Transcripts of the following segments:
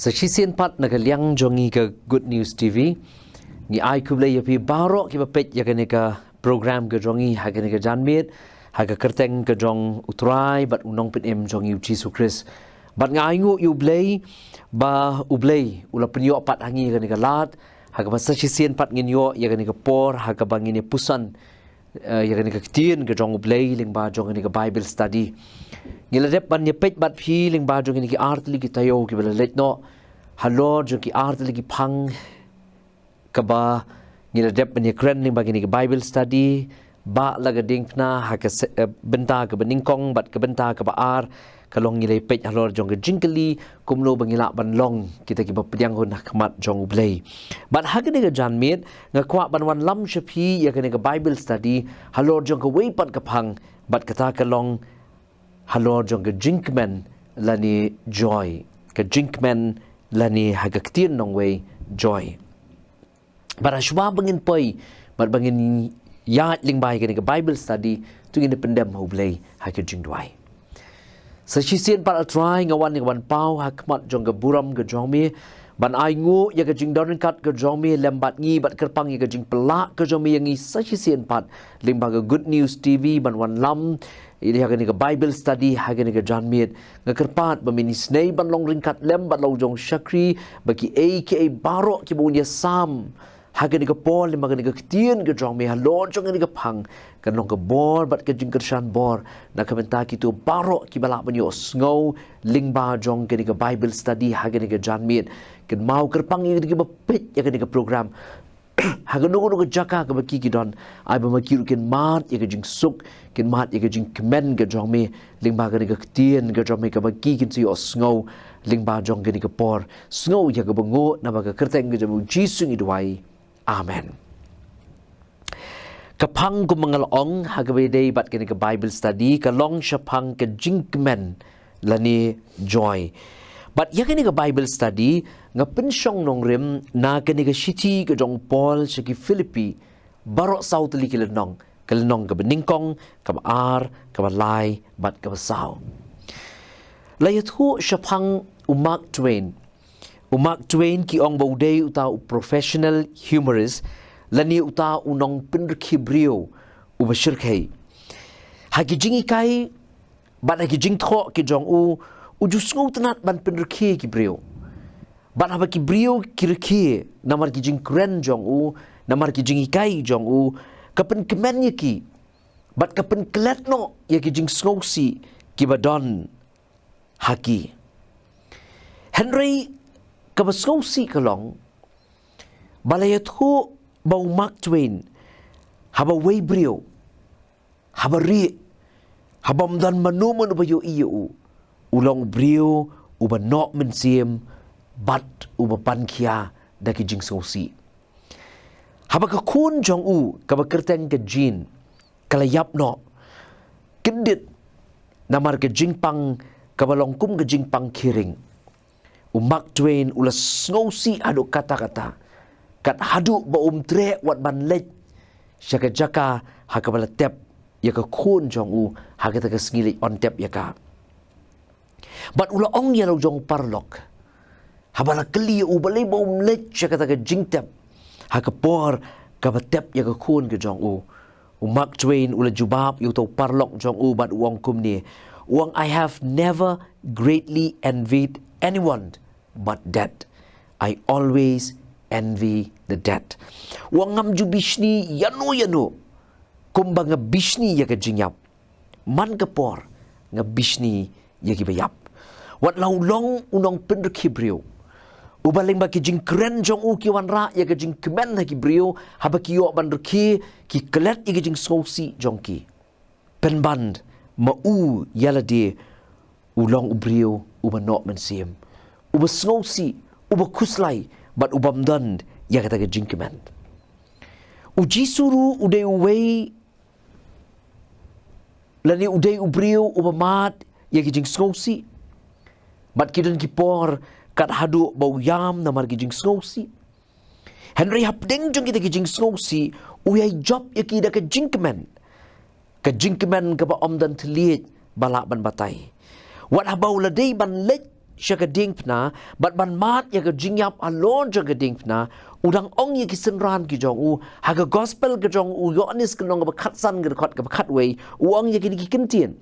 Sa sisian pat nagaliang jongi ka Good News TV ni I khublei baroh kiba peit ya ka program ka jongi ha ka janmiet ha ka kerteng ka jong utrai bat unong pin em jong yu Jesus Christ bat ngai ngu yu blei ba ublei ula penyo pat hangi ka lat ha ka sa sisian pat ngin yo ya ka por ha ka bangin pusan ya ka tien ka jong ublei ling ba jong ka Bible study ngila dep ban peit bat phi ling ba jong ki art li ki tayo ki bela let no halor jong ki art li ki phang kaba ngila dep ban kren ling ba ki Bible study ba laga ding na ha ka Bynta ka beningkong bat ka Bynta ka ba ar kalong ngila peit halor jong ka jingkali kumlo bangila ban long kita ki ba pediang hun khmat jong ublei bat ha ka janmiet ngakwa ban wanlam shapi ya ka Bible study halor jong ka weipat ka phang bat kata kalong halor jong ka Jingkmen lani joy ka Jingkmen lani hagaktin nong way joy para shwa bangin poi bat bangin yat ling bai ka Bible study tu independent hublei ha ka jingduwai sa sisian para try ngawan pau hakmat jong ka buram ka jongmi ban ai ngu ya ka jingdon kat ka jongmi lembat ngi bat kyrpang ya ka jing pelak ka jongmi yang sa sisian pat ling ba ka Good News TV ban wan lam ini hagan ka Bible study hagan ka janmiet ngakerpat bamini snei ban long ringkat lem bat lo jong shakri bagi aka baroh ki bunya sam hagan ka pol lim hagan ka tien ka jong me halor jong ka phang kan long ka bor bat ka jing kershan bor na kamenta ki tu baroh ki balak banyo sngau ling ba jong ka Bible study hagan ka janmiet kan mau kyrpang ki ba peit ya ka program hagan nugo jaka ka baki ki don ai ba makiru ken mat ya ka jing suk ken mat ya ka Jingkmen ka jong me ling ba ka tien ka jong me ka baki kin si osngau ling ba jong ka por sngau ya ka bango na ba ka kerteng ka jamu Jesus duwai amen kapang ko mangalong hagabe day bat ka Bible study ka long shapang ka Jingkmen lani joy but ya ka Bible study nga pensyong nong rim na ka city ka jong Paul sa ki Philippi baroh south li kilanong ka beningkong ka ar ka lai bat ka saw layat hu shapang umak twain ki ong bauday uta professional humorist lani uta unong pinrki brio ubashirkai hagi jingikai bat hagi jingtho ki jong ujusngu tenat ban pinrki ki brio bat haba ki brio kyrkhu namar ki jingkren jong namar ki jinghikai jong kapen kemen ki bat kapen kletno ya ki jing sngosi ki badon haki Henry kabasngsi kalong balayat ho bau Mark Twain haba way brio haba ri haba mdan manuman ubayo iyo ulong brio uba nok men siem bat uba pankia daki jing sngosi haba ka kun jong kaba kerteng ka jin kalayap no kendit namar ka jingpang kabalong kum ka jingpang kiring Mark Twain ula sngosi adu kata-kata kat hadu ba tre wat ban lej syaka jaka hakabala tep ya ka kun jong hakata ka sngili on tep ya ka bat ula ong ya lo jong parlok habala kli balay ba lej syaka ka jingtep hakapor ka batep ya ka kun ka jong Mark Twain ula jubab yu to parlok jong bat uang kumni uang I have never greatly envied anyone but dead. I always envy the dead. Wang ngam ju bishni yano kumba nga bishni ya ka jingyap man kapor nga bishni ya ki bayap wat laulong unong pinrki brio ubaling ba ki jingkren jong ki wanra ya ka Jingkmen ha ki brio haba ki yo ban rki ki klet ya ki jing sngosi jong ki penband yala de ulong ubrio uba nok men siem uba sngosi uba kuslai bat ubam dan ya kata ka Jingkmen uji suru uday uway lani uday ubrio uba mat ya ki jing sngosi bat kidan ki por kat hadu bau yam namar ki jing sngosi Henry hapdeng jong kita ki jing sngosi uyay job ya ki da ka Jingkmen ka ba om dan teliet balak ban batay wat habau ladai ban lej siya ka ding pna, but ban mat ya ka jingyap alon jong ka ding pna, udang ong ya ki senran ki jong u, haga gospel ka jong u, yonis ka nong ka kat san ka kat way, uang ya ki kintien.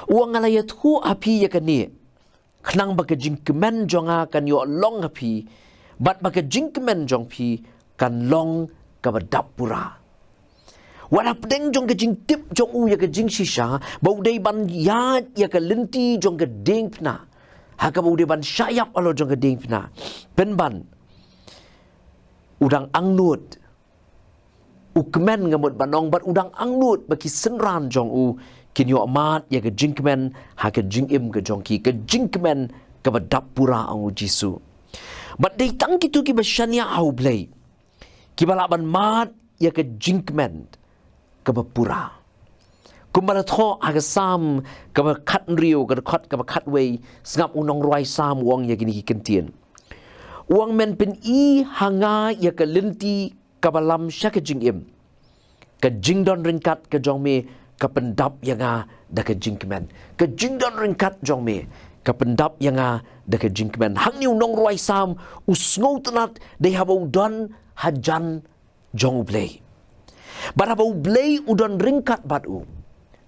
Uang alayat hu api ya ka ni, knang baka jingkmen jonga kan yo long api, but baka jingkmen jong pi, kan long ka badapura. Wala pedeng jong ke jing tip jong u ya ke jing shisha, bau dei ban yat ya ke lenti jong ke ding pna. Haka bau dei ban syayap alo jong ke ding pna. Pen ban udang angnut. Ukmen ngamut banong bat udang angnut baki senran jong u kinyo amat ya ke jingkmen ha ke jingim ke jong ki ke jingkmen ke badapura ang u Jisu. Bat dei tang kitu ki basyanya au blei. Ki balaban mat ya ke jingkmen kabapura. Kumbala tho aga sam kaba kat riu kaba kat way sngap unong ruai sam wang ya gini kentien. Uang men pen I hanga ya ka lenti kabalam sya ka jingim. Ka jingdon ringkat ka jongme ka pendap ya nga da ka jingkmen. Ka jingdon ringkat jongme ka pendap ya nga da ka jingkmen. Hang ni unong ruai sam usngau tenat de habau don hajan jong blei. Bara bau blei udon ringkat batu.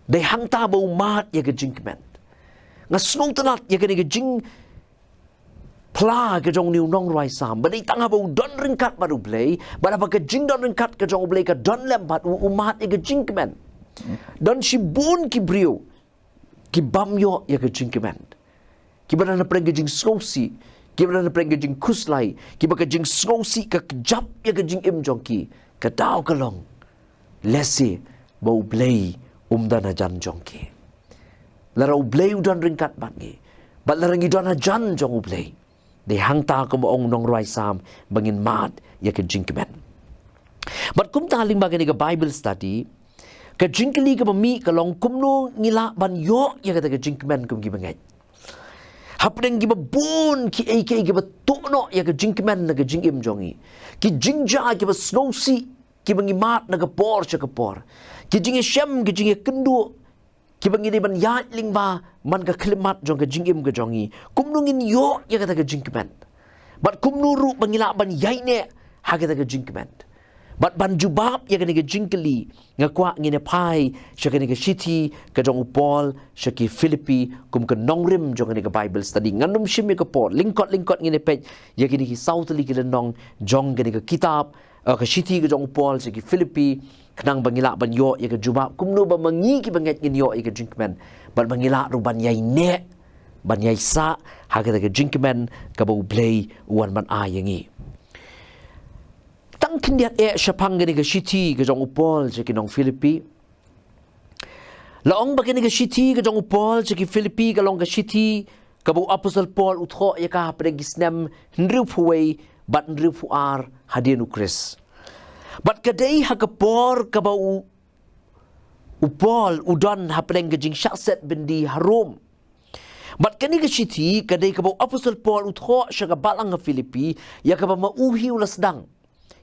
Dai hangta bau mat ya ke jingkmen. Ngasnong tenat ya ke jing pla ke jong niu nong ruai sam. Badai tanga bau don ringkat batu blei. Bara ba ke jing don ringkat ke jong blei ke don lem batu umat ya ke jingkmen. Don si bun ki brio. Ki bamyo ya ke jingkmen. Ki bada na preng ke jing skosi. Ki bada na preng ke jing kuslai. Ki ba ke jing skosi ke kejap ya ke jing im jong ki. Ke dao ke long. Lesi bau blei umdan ajan jongki. Larau blei udan ringkat bangi. Bat larangi don ajan jong blei. Di hangta ko moong nong ruai sam bangin mat ya ke jingkmen. Bat kum taling bagani ke Bible study ke jingkeli ke mami ke long kumno ngila ban yo ya ke jingkmen kum gi bangai. Hapdeng gi babun ki AK gi batono ya ke jingkmen na ke jingim jongi. Ki jingja ki basnosi ki bangi mat na kapor siya kapor. Ki jingi siyam, ki jingi kendu. Ki bangi di ban yat ling ba, man ka klimat jong ka jingim ka jongi. Kumnungin yo, ya kata ka jingkimen. Bat kumnuru bangila ban yayne, ha kata ka jingkimen. Bat ban jubab, ya kata ka jingkeli. Nga kwa ngine pai, siya kata ka shiti, ka jong upol, siya ki Philippi, kum ka nongrim jong ka Bible study. Ngandum siyam ya kapor, lingkot ngine peit, ya kini ki sautali kila nong, jong kini ka kitab, ka shiti ke jong upol sa ki Philippi kenang bangila ban yo ya ke jubab kumno ba mangi ki banget ngin yo ya ke jingkmen ban bangila ru ban yai ne ban yai sa ha ke jingkmen ka bau blei wan ban a yangi tang kindiat syapang ke shiti ke jong upol sa ki nong Philippi laong ba ke shiti ke jong upol sa ki Philippi ka long ka shiti ka bau apostle Paul utho ya ka pregisnem ndru puwei bat ndru puar hadian ukris. Bat kadai hakapor kabau upol udon hapeleng ke jingsyaset bendi harum. Bat kani ke shiti kadai kabau apostle Paul utho syaga balang ke Philippi ya kaba mauhi ula sedang.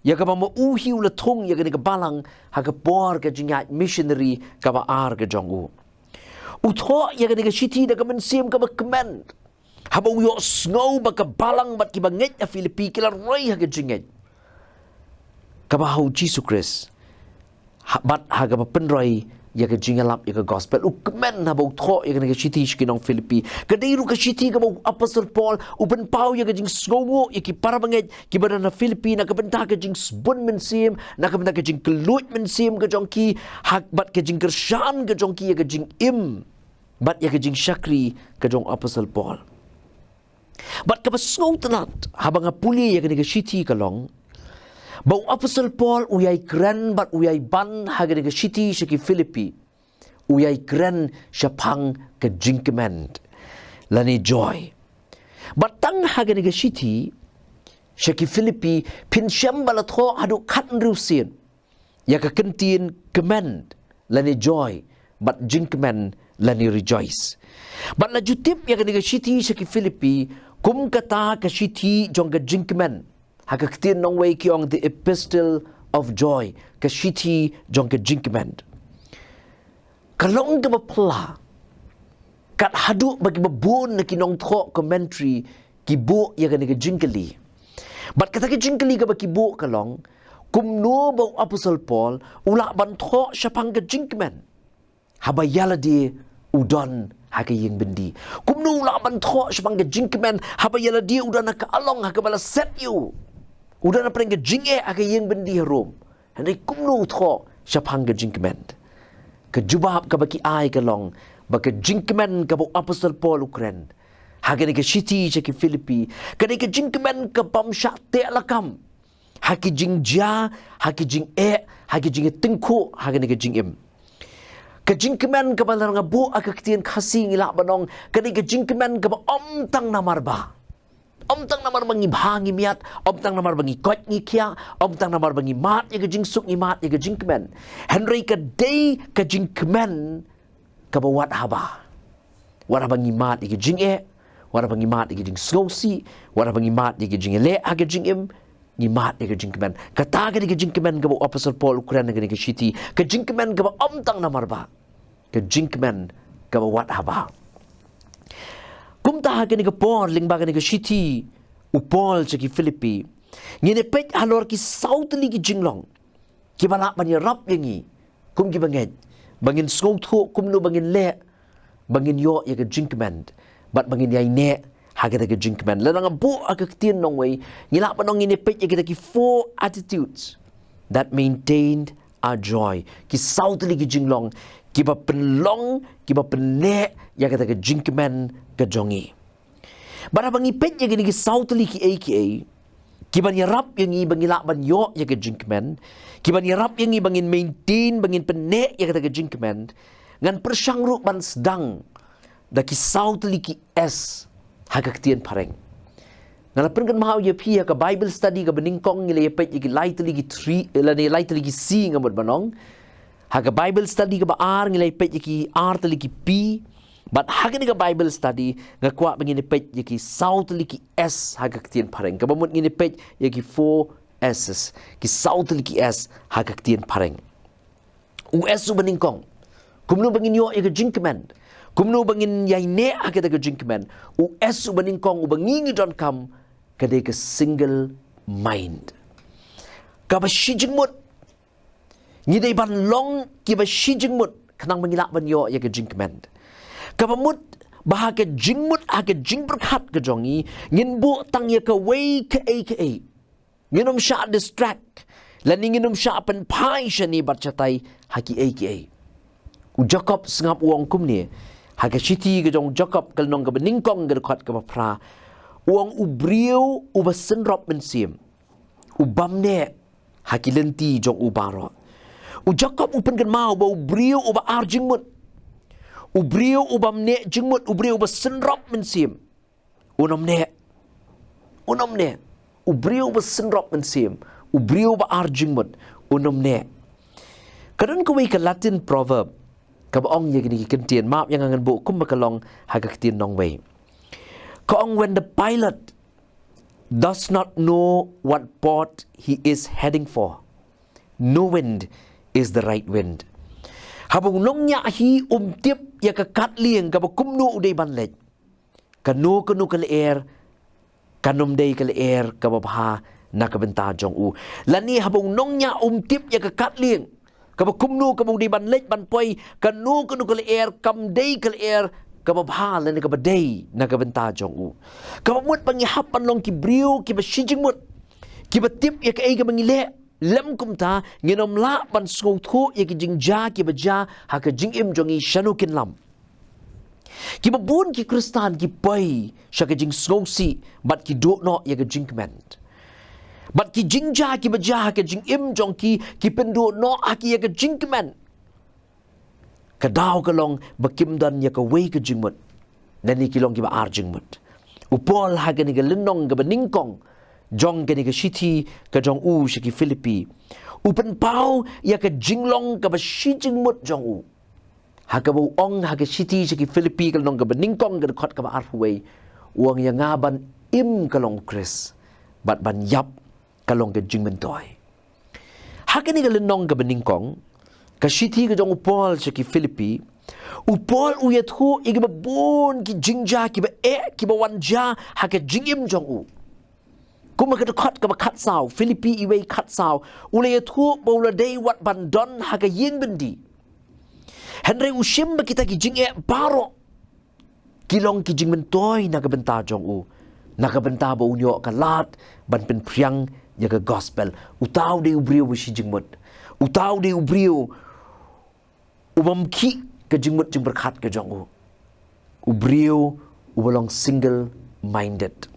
Ya kaba mauhi ula tung ya kani ke balang hakapor ke jingat missionary kaba ar ke jongu. Utho ya kani ke shiti da kamen sim kaba kemen. Habau yo snow baka balang bat kibanget ya Philippi kila roy haga jinget. Kabahau Jesus Christ. Bat haga penroy ya ka jingalap ya ka gospel. Ukmen habau tho ya ka shiti shkinong Philippi. Kadairu ka shiti kabau apostle Paul upen pau ya ka jing sngongo ya ki para banget ki badana Philippi na ka benta ka jing sbun men sim na ka benta ka jing kelut men sim ka jongki hak bat ka jing kershan ka jongki ya ka jing im bat ya ka jing syakri ka jong apostle Paul. Bat kapasngaw tenat habang apuli ya kani shiti kalong bau apostle Paul uyay kren bat uyay ban haga ni shiti siya ki Philippi uyay kren siya pang ka Jingkmen lani joy batang haga ni shiti siya ki Philippi pinsyam balatho hadu katan rusin ya ka kentin kemen lani joy bat Jingkmen lani rejoice bat la jutip ya kani shiti siya ki Philippi kum kata ka shiti jong ka Jingkmen haka ktin nong way kiong the epistle of joy ka shiti jong ka Jingkmen kalong ka bapla kat haduk bagi babun na kinong tho commentary kibo ya kan ke jingkeli. Bat kata ke jingkeli ka baki bo kalong kumno ba Apostle Paul ula ban tho syapang ke Jingkmen. Habayala di udon hake ying bendi. Kumno ula ban tho syapang ke Jingkmen habayala di udan ka along hake bala set you. Udan apa ke jinge hake ying bendi harom. Handai kumno tho syapang ke Jingkmen. Ke jubab ka baki ai kalong baka Jingkmen ka bo Apostle Paul ukren. Hake ke shiti ke Philippi. Kani ke Jingkmen ka pamsya te lakam. Hake jingjia, hake jing hake jing tengku, hake ke jingim. Ke Jingkmen ka balang bu aka ketien kasih ngilak banong. Kani ke Jingkmen ka ba tang namarba. Tang namar bangi bhangi miat, tang namar bangi kot ngi kia, tang namar bangi mat ya ke jingsuk ngi mat ya ke Jingkmen. Henry ka day ke Jingkmen ka ba wat haba. Wat haba ngi mat ya ke jing wat haba ngi mat ya ke jing skosi, wat haba ngi mat ya ke jing hake jingim, ngi mat ya ke Jingkmen. Kata ke Jingkmen ka ba Apostle Paul ukuran ke shiti, ke Jingkmen ka ba tang namar ba. Ke Jingkmen ka ba wat haba. Kumta ke Paul ling baga ke shiti u Paul ki Philippi. Ngine peit halor ki sautli ki jinglong. Ki bala ban rap yangi. Kum ki banget. Bangin skong thu kum no bangin le. Bangin yo ya ke Jingkmen. Bat bangin yai ne hagata ke Jingkmen. Lanang bu aka ketien nong way. Ngila pa nong ngine peit ya kita ki 4 attitudes that maintained our joy. Ki sautli ki jinglong. Ki ba penlong, ki ba penle ya kata ke Jingkmen ke jongi. Bara bangi pet ya gini ki sautli ki AKA. Ki ban yarap yang i bangi lak ban yo ya ke Jingkmen. Ki ban yarap yang i bangin maintain bangin penne ya kata ke Jingkmen. Ngan persyang ruk ban sedang da ki sautli ki S haka ketien pareng. Ngalapan kan mahau ya pi ya ke Bible study ke beningkong ngile ya pet ya ki lightly ki 3 elane lightly ki C ngamut banong. Haga Bible study ka ba ar ngilay pet yaki ar tali ki P. But haga ni ka Bible study nga kwa bangin pet yaki south tali ki S haga ketien pareng. Kabamut ngini pet yaki 4 S's. Ki south tali ki S haga ketien pareng. US su beningkong. Kumno bangin yo yaka Jingkmen. Kumno bangin yay ne haga taga Jingkmen. US su beningkong ubangingi don kam kadai ka single mind. Kaba shijingmut ngidai ban long kiba shijingmut kanang mangilak ban yo ya ke Jingkmen. Kabamut bahaka jingmut aga jingberkat ke jongi ngin bu tang ya ke way ke aka. Nginom sya distract lan nginom sya pen pai shani barcatai haki aka. U Jacob sengap uang kum ni haka shiti ke jong Jacob kal nong ke beningkong ke dekat ke pra. Uang ubriu u basenrop mensim. U bamne haki lenti jong u baroh. U Jacob upen kan mau bau brio uba ar jingmut. U brio uba mne jingmut u brio uba senrop mensim. Unom ne. U brio uba senrop mensim. U brio uba ar jingmut. Unom ne. Kadang kawai ke Latin proverb. Kabaong ya gini kentien maap yang angan bu kum makalong haga ketien nong way. Kaong when the pilot does not know what port he is heading for. No wind is the right wind. Habang nong nya hi tip ya ka kat lieng ka kumno uday banlet. Kanu kal air kanum day kal air ka babha na ka benta jong u. Lani habang nong nya tip ya ka kat lieng ka kumno ka uday banlet ban poi kanu kal air kam day kal air ka babha lani ka baday na ka benta jong u. Ka mut pangihap panlong ki brio ki ba shijingmut ki ba tip ya ka ay ka mangile. Lem kumta nginom la ban skotho ya ki jingja ki baja ha ka jingim jongi shanukin lam. Ki babun ki Kristan ki pai sha ka jing skosi bat ki do no ya ka Jingkmen. Bat ki jingja ki baja ha ka jingim jong ki pendo no ha ki ya ka Jingkmen. Ka daw ka long bakim dan ya ka way ka jingmut. Nani ki long ki ba ar jingmut. Upol ha ka ni ka linong ka beningkong. Jong ke ni ke shiti ke jong u shi ki Philippi. Upen pau ya ke jinglong ke ba shi jingmut jong u. Ha ke bu ong ha ke shiti shi ki Philippi ke long ke beningkong ke dekat ke ba arhuway. Uang yang ngaban im ke long Chris. Bat ban yap ke long ke Jingmen toy. Ha ke ni ke lenong ke beningkong. Ke shiti ke jong u Paul shi ki Philippi. Upol uyat hu igiba bon ki jingja kiba kiba wanja haka jingim jong u. Kuma kata kot kaba kat sao Philippi iwe kat sao ulayat hu bola day wat bandon haka yin bendi. Henry ushim ba kita ki jing baroh kilong ki jingmen toy naga benta jong u. Naga benta ba unyo kalat ban pen priang yaga gospel. Utaw de ubriu wishi jingmut. Utaw de ubriu ubam ki ke jingmut jing berkat ke jong u. Ubriu ubalong single minded.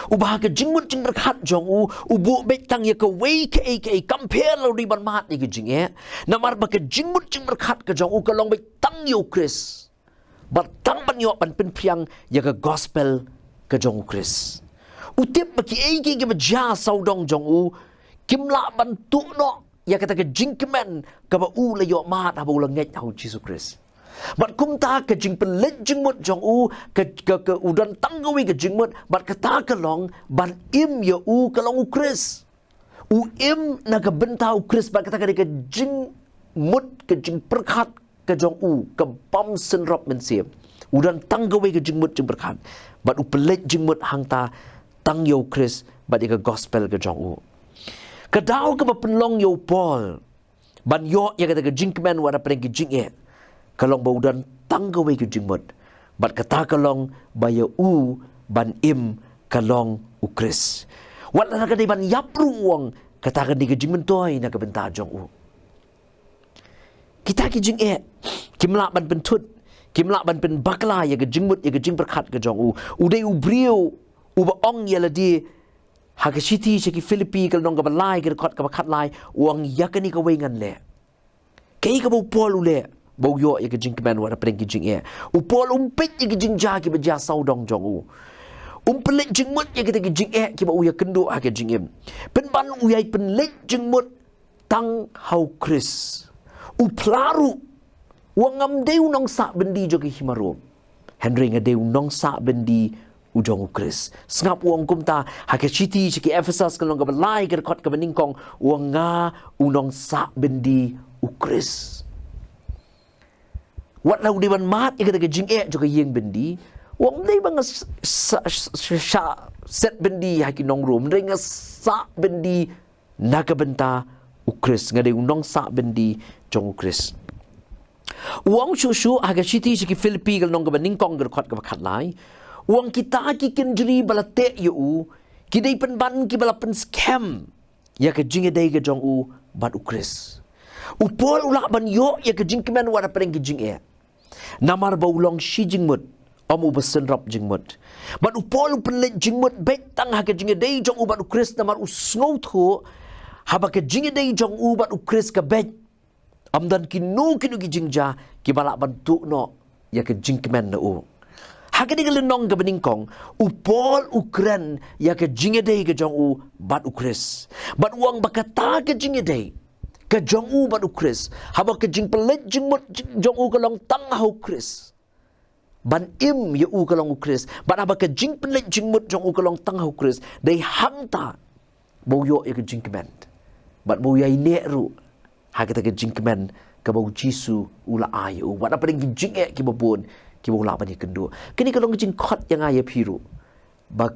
Ubah ke jingmut jing berkat jong u ubu betang ya ke wei ke compare lo di ban mat ni ke jing namar ba ke jingmut jing berkat ke jong u ke long betang yo Chris. Batang ban yo ban pen priang yaga gospel ke jong u Chris. Utip baki egi ke baja saudong jong u kimla ban tu no ya kata ke Jingkmen ka ba u la yo mat ha ba nget hau Jesus Christ. Bat kum ta ke jing pen let jingmut jong u ke udan tanggawi ke jingmut bat kata ke long ban im ya u ke long u Christ. U im na ke benta u Christ bat kata ke jingmut ke jing perkat ke jong u ke bam senrop men Syiem. Udan tanggawi ke jingmut jing perkat bat u pelet jingmut hang ta tang yo Chris bat ke gospel ke jong u. Kadau ke penlong yo Paul ban yo ya kata ke Jingkmen wada pergi jing kalong baudan tanggawe ke jingmut bat kata kalong baya u ban im kalong u Chris. Wat la ka ban yapru uang kata ka di ke jingmen toy na ke benta jong u. Kita ki jing kimla ban pentut kimla ban pen bakla ya ke jingmut ya ke jing berkat ke jong u. Udai u brio uba ong ya la di Hakashiti seki Philippi kal nong kabalai kal kot kabakat lai uang yakani ka wengan le. Kay ka bau pol ule bau yo ya ke Jingkmen wada pereng ki jing upol umpet ya ke jingja ki baja saudong jong u. Umpelet jingmut ya ke jing ki bau ya kendo ha ke jingim. Pen ban uyai penlet jingmut tang hau Chris. Uplaru uang ngam deu nong sa bendi jo ki himarom. Henry ngadeu nong sa bendi ujong u Chris. Sengap uang kumta hakashiti seki Ephesus kalong ka balai ka kot ka beningkong uang nga unong sa bendi u Chris. Wat lau di ban mat ya kata jing juga yeng bendi uang dei bang set bendi haki nong room ring sa bendi naga benta u Chris ngade unong sa bendi jong u Chris. Uang susu hakashiti seki Philippi kalong ka beningkong ka kot ka bakat lai uang kita ki kendri balate yu kidai penban ki balapen scam ya ke jingedai ke jong u bat u Chris. Upol ulak ban yo ya ke Jingkmen wada pereng ki jing namar ba ulong shi jingmut om u besen rap jingmut bat upol penlet jingmut betang ha ke jingedai jong u bat u Chris namar u sngot ho haba ke jingedai jong u bat u Chris ke bet amdan ki jingja ki balak bantu no ya ke Jingkmen na u. Hakani gelenong ke beningkong upol ukren ya ke jingedai ke jong u bat u Chris. Bat uang bakata ke jingedai ke jong u bat u Chris. Haba ke jing pelet jingmut jong u kalong tang hau Chris. Ban im ya u kalong u Chris. Bat haba ke jing pelet jingmut jong u kalong tang hau Chris. Dai hangta bau yo ya ke Jingkmen. Bat bau ya ineru. Hakata ke Jingkmen ke bau Jisu ula ayu. Bat apa dengan jing ki babon ki bola bani kendo kini kalau ngijing kot yang ayah piru ba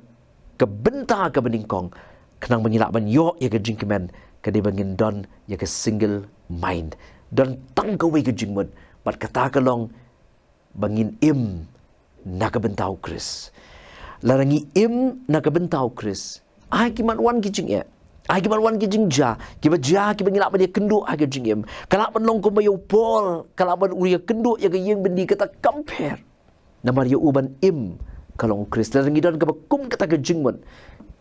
kebenta ke beningkong kenang menyilak ban yo ya ke Jingkmen ke dia bangin don ya ke single mind don tanggawe ke jingmut bat kata kalong bangin im na ke bentau Chris larangi im na ke bentau Chris ai ki man wan ki jing ai ki man wan ki jingja ki baja ki bangilak ban dia kendo ai ke jingim kalak ban long ko mayo pol kalak ban uria kendo ya ke yeng bendi kata compare namar ya uban im kalong Chris larangi don ke bakum kata ke jingmut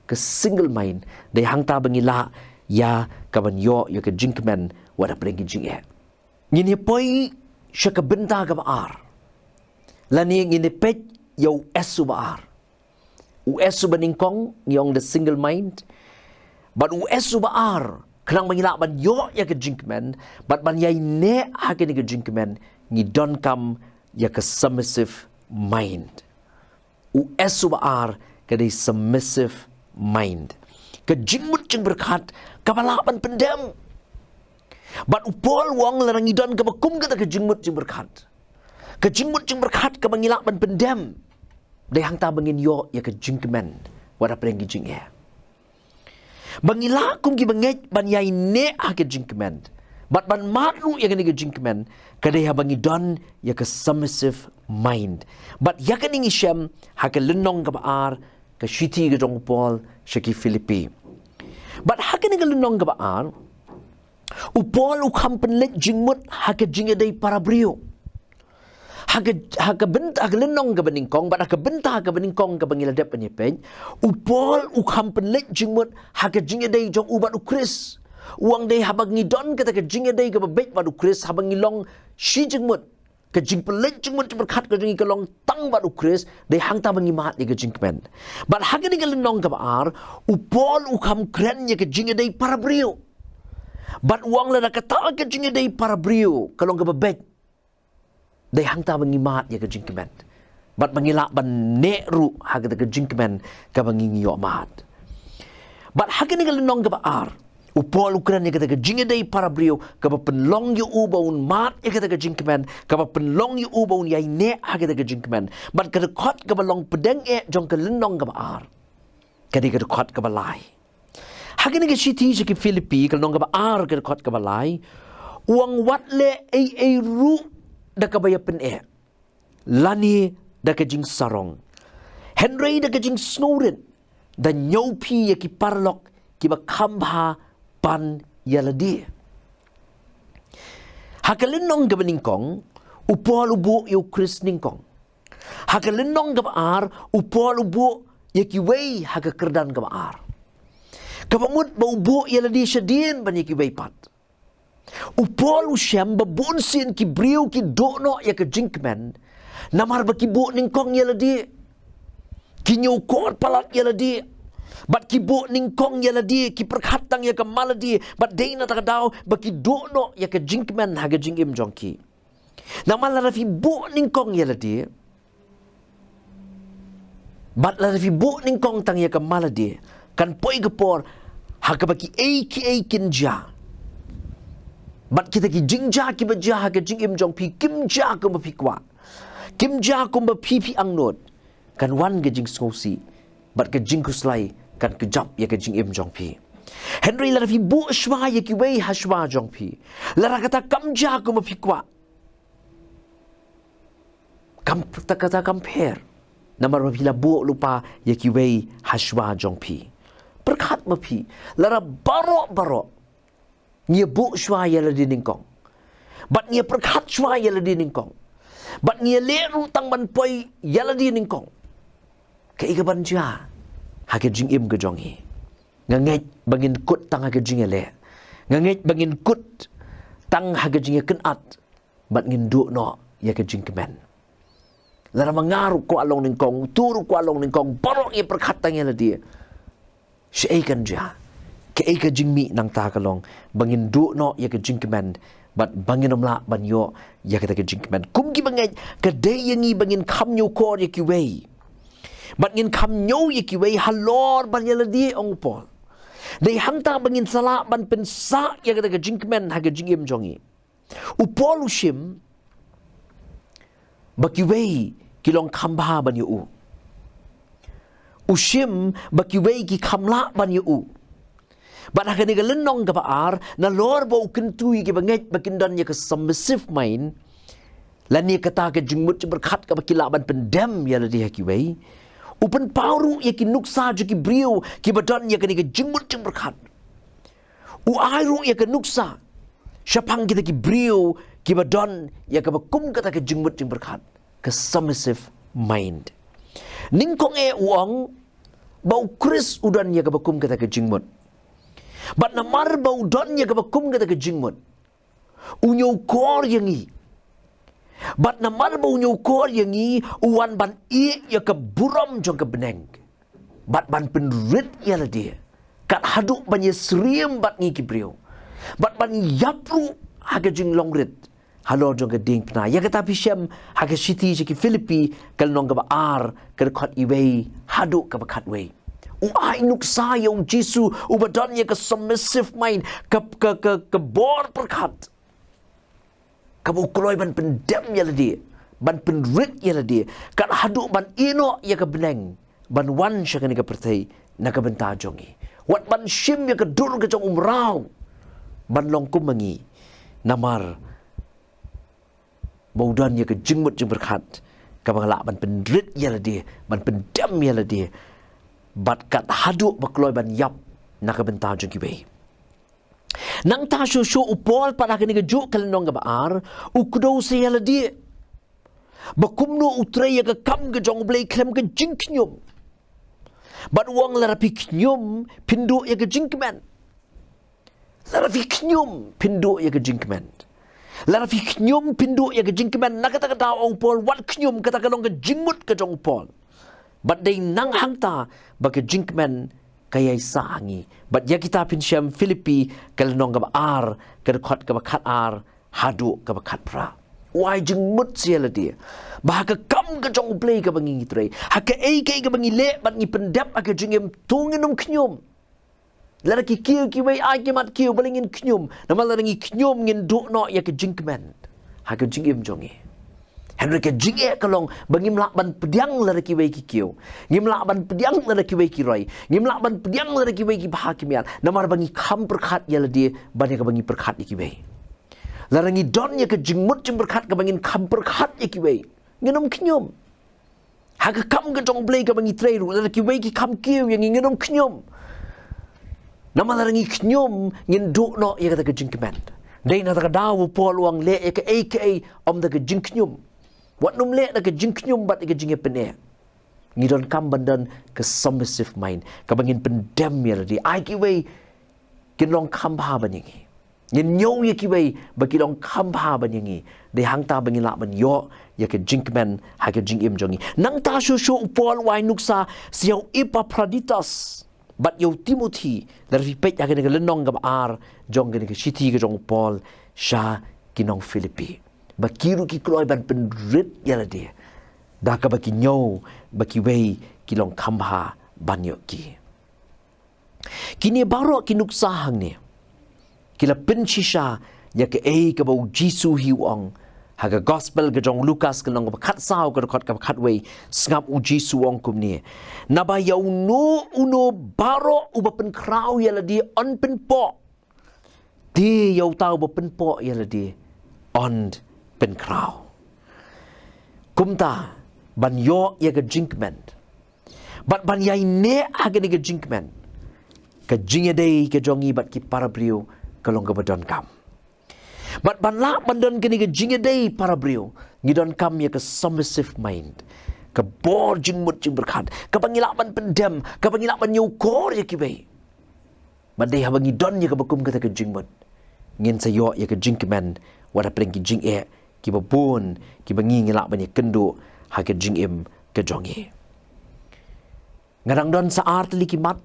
ke single mind dai hangta bangila ya kaban yo ya ke Jingkmen wada pergi jing ngini poi syaka benta ka baar lani ngini pet yo esu baar u esu beningkong ngong the single mind but u esu baar kenang mangila ban yo ya ke Jingkmen but ban yai ne ha ke ke Jingkmen ngi don kam ya ke submissive mind u esu baar ke the submissive mind ke jingmut jing berkat kabalaban pendem But upol wong larang idon ka bakum kata ka jingmut jing berkat. Ka jingmut jing berkat ka bangilak ban pendem. Dai hang ta bangin yo ya ka jingkmen. Wada preng gi jing ya. Bangilak kum gi banget ban yai ne ha ka jingkmen. But ban matru ya ka ni ka jingkmen. Kadai ha bangidon ya ka submissive mind. But ya ka ning ishem ha ka lenong ka baar ka shiti ka jong Paul shaki Philippi. But ha ka ning ka lenong ka baar upol ukam penlet jingmut haka jingadai para brio. Haka benta haka lenong ka beningkong, but haka benta haka beningkong ka bangiladap penyepeng. Upol ukam penlet jingmut haka jingadai jong ubat ukris. Uang day habang ngidon kata ka jingadai ka babek bat ukris habang ngilong shi jingmut. Ka jing penlet jingmut berkat ka jingi kalong tang bat ukris day hangta bangimat ni ka jingkmen. But haka ni ka lenong ka baar upol ukam kren ya ka jingadai para brio. But uang la nakata ka jingadai para brio kalong ka babek. Day hangta bangimat ya ka jingkmen. But bangilak ban neru haka ka jingkmen ka bangingi mat. But haka ni ka lenong ka baar upol ukran ya kata ka jingadai para brio ka penlong yu ubaun mat ya kata ka jingkmen ka penlong yu ubaun yai ne haka ka jingkmen. But ka kot ka balong pedeng jong ka lenong ka baar. Kadi ka kot ka balai. Haka ni ka shiti sa ki Philippi kalong ka baar ka kot ka balai. Uang watle ay ru da ka bayapen lani da ka jing sarong. Henry da ka jing snorin da nyopi ya ki parlok ki ba kambha pan yaladi. Hakalinong ka beningkong upol ubu yu Chris ningkong. Hakalinong ka baar upol ubu ya ki wei haka kerdan ka baar. Kapamut ba ubu yaladi siya din ban ya ki wei pat. Upol usyam babun sin ki brio ki dono ya ka jingkmen namar ba ki bu ningkong yaladi. Ki nyukor palat yaladi. But ki bo ningkong ya ladi, ki perkhatang ya ka maladi, but day na takadaw, ba ki dono ya ka jingkmen haga jingim jongki. Na malarafi bo ningkong ya ladi, but larafi bo ningkong tang ya ka maladi, kan poi gapor, haga ba ki kinja. But kita ki jingja ki ba ja haga jingim jongpi, kimja ko ba pikwa, kimja ko ba pipi ang nod, kan wan ga jing skosi, but ka jingkuslay, kan kejap ya ke jing im jong pi. Henry lara fi bu shwa ya ki wei hashwa jong pi. Lara kata kamja ko mapi kwa. Kata compare. Namar mapi la bu lupa ya ki wei hashwa jong pi. Berkat mapi. Lara baroh. Nia bu shwa ya la di ningkong. But nia berkat shwa ya la di ningkong. But nia leru tang ban poi ya la di ningkong. Kaya ikaban siya. Haka jing im ke jongi. Ngangit bangin kut tang haka jing ele. Ngangit bangin kut tang haka jing kenat. Bat ngin du no ya ke jing kemen. Lara mengaru ko along ningkong, turu ko along ningkong, barok ya perkatang ya dia. Siya kan dia. Kaya ka jing mi nang ta kalong. Bangin du no ya ke jing kemen. Bat bangin omla banyo ya ke jing kemen. Kumgi bangit kadai yangi bangin kam nyo ko ya ki wei. But ngin kam nyo ye ki wei halor ban yaladi ong pol. Dei hangta bangin sala ban pensa ya kata ka jingkmen haga jingim jongi. Upol ushim baki wei kilong kambha ban yu. Ushim baki wei ki kamla ban yu. But haga ni galenong ka baar na lor ba ukentui ki banget bakindan ya ka submissive mind. Lani kata ka jingmut berkat ka bakila ban pendem yaladi haki wei. Upen pauru ya ki nuksa jo ki brio ki badan ya ka jingmut jing berkat. Airu ya ka nuksa. Syapang kita ki brio ki badan ya ka bakum kata ka jingmut jing berkat. Ka submissive mind. Ningkong uang bau kris udan ya ka bakum kata ka jingmut. Bat namar bau udan ya ka bakum kata ka jingmut. Unyo kor yangi. Bat namar bau nyukor yangi uwan ban ya ke buram jong ke beneng. Bat ban penrit ya la dia. Kat haduk ban ye seriem bat ngi kibriu. Bat ban yapru haga jing longrit. Halor jong ke ding pna. Ya kata pisem haga siti ki Philippi kal nong ke baar ke kot iwei haduk ke bakat wei. Uai nuksa yung Jisu ubadon ya ke submissive mind ke bor perkat. Kamu kloy ban pendem ya ladi, ban penrit ya ladi, kat haduk ban ino ya ke beneng, ban wan sya ke pertai na ke benta jongi. Wat ban shim ya ke dur ke jong umrau, ban long kumangi namar baudan ya ke jingmut jing berkat, kabang lak ban penrit ya ladi, ban pendem ya ladi. Bat kat haduk berkeluar ban yap nak bentar jong kibai. Nang ta shu upol pada kini kejuk kelenong gabar ukdo saya ladi. Bakumno utrei ke kam ke jong blei klem ke jingknyum. Bat wang larapi knyum pindu ya ke jingkmen. Larapi knyum pindu ya ke jingkmen. Larapi knyum pindu ya ke jingkmen nak kata upol wat knyum kata kelong ke jingmut ke jong upol. But day nang hangta bagi Jingkmen kaya sahangi. But ya kita pinsyam Philippi kalenong kabar kedekot kabakat ar hadu kabakat pra. Wai jingmut siya dia. Bahaka kam ke jong play ka bangi tre. Haka ke bangi le bat ngi pendap aka jingem tungin knyum. Laraki kiu kiwai ai mat kiu balingin knyum. Nama larangi knyum ngin duk no ya ke Jingkmen. Haka jingem jongi. Henry ke jinge kalong bangim lak ban pediang laraki wei ki kiu. Ngim lak ban pediang laraki wei ki roi. Ngim lak ban pediang laraki wei ki bahakimian. Namar bangi kam perkat ya ladi banyak bangi perkat iki wei. Larangi don ya ke jingmut jing perkat ke bangin kam perkat iki wei. Nginom knyum. Haka kam ke jong blei ke bangi treiru laraki wei ki kam kiu yang nginom knyum. Nama larangi knyum ngin duk no ya kata ke Jingkmen. Dai na ta dawu poluang le ya ke aka om da ke jingknyum. Wat num le na ke jingknyum bat ke jinge pene. Ngidon kam bandan ke submissive mind. Kabangin pendem ya di. Ai ki wei kin long kam ba banyangi. Ngin nyow ya ki wei bagi long kam ba banyangi. De hang ta bangin lak ban yo ya ke Jingkmen ha ke jingim jongi. Nang ta shu upol wai nuksa siau ipa praditas. Bat yo Timothy dari peit ya ke lenong gam ar jong ke city ke jong Paul sha kinong Philippi. Bakiru ki kloy ban penrit ya dia. Dah ka baki nyow baki wei kilong kambha banyo ki. Kini baroh kinuk sahang ni. Kila pensisha ya ke ka bau Jisu hiwang. Haga gospel ke jong Lukas ke nong kat sao ke dekat kat wei ngap u Jisu wong kum ni. Naba ya uno baroh uba pen krau ya dia on pen po. Di yau tau ba pen po ya dia on pen krau. Kumta ban yo ya ke Jingkmen. Bat ban yai ne aga ni ke Jingkmen. Ke jingedei ke jongi bat ki para brio kalong ke badon kam. Bat ban lak bandon ke ni ke jingedei para brio ngidon kam ya ke submissive mind. Ke bor jingmut jing berkat. Ke pangilak ban pendem, ke pangilak ban nyukor ya ki bei. Bat dei habangi don ya ke bakum kata ke jingmut. Ngin sayo ya ke Jingkmen wada peleng ki jing ki babun ki bangi ngilak banyak kendu ha ke jingim ke jongi. Ngadang don saart li ki mat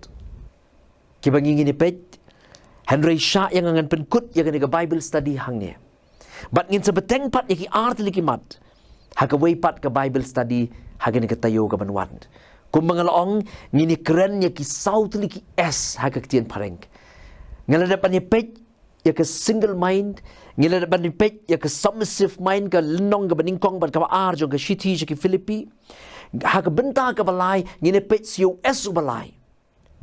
ki bangi ngini peit Henry Shah yang angan penkut yang ke Bible study hang ni. Bat ngin sebeteng pat ya ki art li ki mat ha ke wei pat ke Bible study ha ke tayo ke banwan. Kum mangalaong ngini keren ya ki saut li ki es ha ke tien pareng. Ngaladapan ya peit ya ke single mind ngila ban peit ya ke submissive mind ke lenong ke beningkong ban ka ar jong ke city ke Philippi ha ke benta ke balai ngine peit siu es balai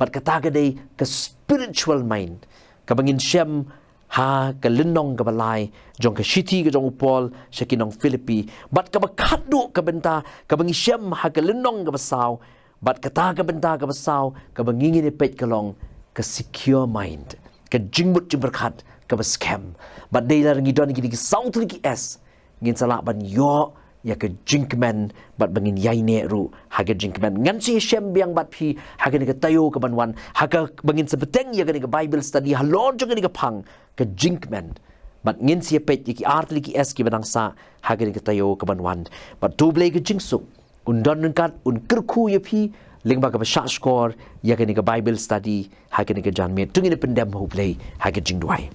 bat kata ke dei ke spiritual mind ke bangin syam ha ke lenong ke balai jong ke city ke jong upol syakinong Philippi bat ke bakadu ke benta ke bangi syam ha ke lenong ke basau bat kata ke benta ke basau ke bangi ngine peit ke long ke secure mind ke jingmut jing berkat ke scam. Bat day larang idon gini saut lagi es. Ngin salak ban yo ya ke Jingkmen bat bangin yai ne ru haga Jingkmen. Ngan si shem biang bat pi haga ni ke tayo ke banwan haga bangin sebeteng ya ke Bible study halor juga ni ke phang ke Jingkmen. Bat ngin si pet ki art lagi es ki banang sa haga ni ke tayo ke banwan. Bat tu blei ke jingsuk undon nengkat kyrkhu ya pi ling ba ke shat score ya ke ni ke Bible study haga ni ke janmiet tungin pendem khublei haga jingduwai.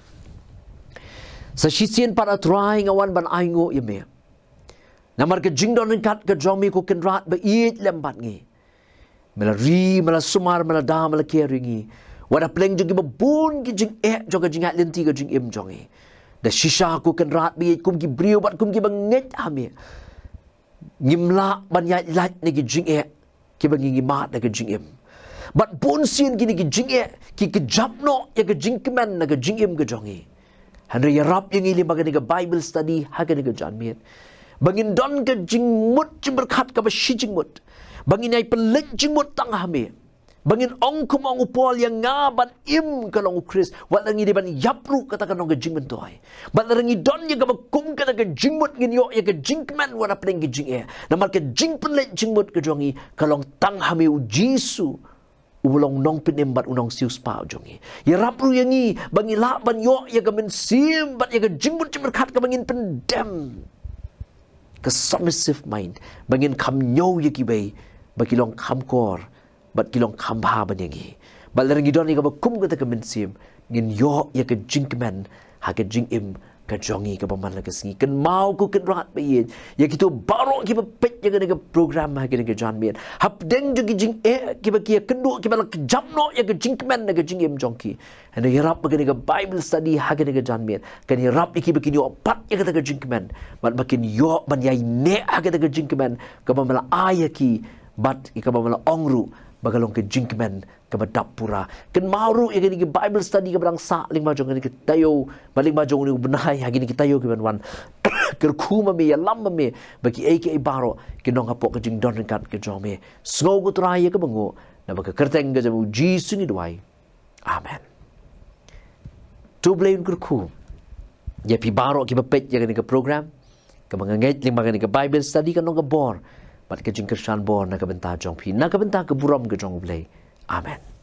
Sa sisien para try ngawan ban aingo yeme. Namar ke jingdon kat ke jomi ko kenrat ba it lembat ngi. melari mala sumar mala da mala keringi wada pleng jogi babun ki jing joga jingat lenti ga jing im jongi da shisha ku kan rat bi kum ki brio bat kum ki banget hami ngimla ban ya lat ne ki jing ki bangi mat na ga jing im bat bun sin ki ki jing ki japno ya ga jingkmen na ga jing im ga jongi hanre ya rap yang ili bagani ga bible study ha ga janmiet bangin don ga jingmut berkat ka ba shi jingmut bangin ay pelik jingmut tang hami bangin ong kumong upol yang ngaban im kalong ukris walangi di ban yapru kata kanong ga jingmen toy balarangi don yang ga kum kata ga jingmut ngin yo ya ga jingkmen wana pling ga jing namal ka jingpenlet jingmut ga jongi kalong tang hami u jisu ubulong nong pinembat unong sius pa jongi ya rapru yangi bangi la ban yo ya ga men sim bat ya ga jingmut berkat ka bangin pendem ka submissive mind bangin kam nyo ya kibay bakilong kamkor bat kilong kambha banyangi balarangi don ni ka bakum ka ta mensim ngin yo ya ka jingkmen ha ka jingim ka jongi ka paman la ka singi kan mau ku kan rat bayin ya kitu baroh ki peit ya ka program ha ka janmiet hap deng jogi jing ki ba ki kendu ki ba la jamno ya ka jingkmen na ka jingim jongki and ya rap ka bible study ha ka janmiet kan ya rap ki ba ki yo pat ya ka jingkmen bat bakin yo ban yai ne ha ka jingkmen ka mala ayaki bat ka mala ongru bagalong ke jingkmen ke badapura ken mauru ya ke bible study ke barang sa ling majong ke tayo baling majong ni benai ha gini tayo ke ban kyrkhu mame ya lam mame bagi aka baroh ke nong apok ke jing don kat ke jome sngo ku trai ke bango na baka kerteng ke jamu ji sngewbha amen to Blei Un kyrkhu ya pi baroh ke peit ya ke program ke manganget ling magani ke bible study ke nong ke bor bat ke jingkershan bor na ka benta jong pi na ka benta ke buram ke jong Blei amen